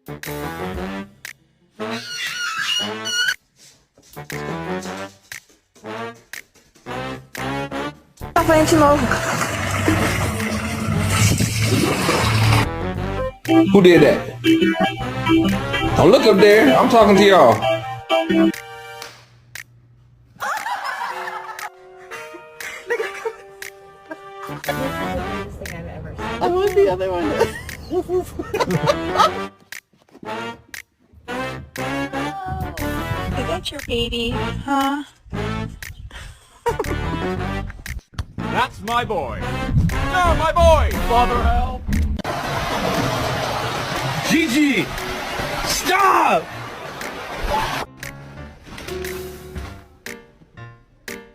Na frente de novo. Who did that? Don't look up there. I'm talking to y'all. I want the other one. Is that your baby, huh? That's my boy. No, my boy. Father help. Gigi, stop!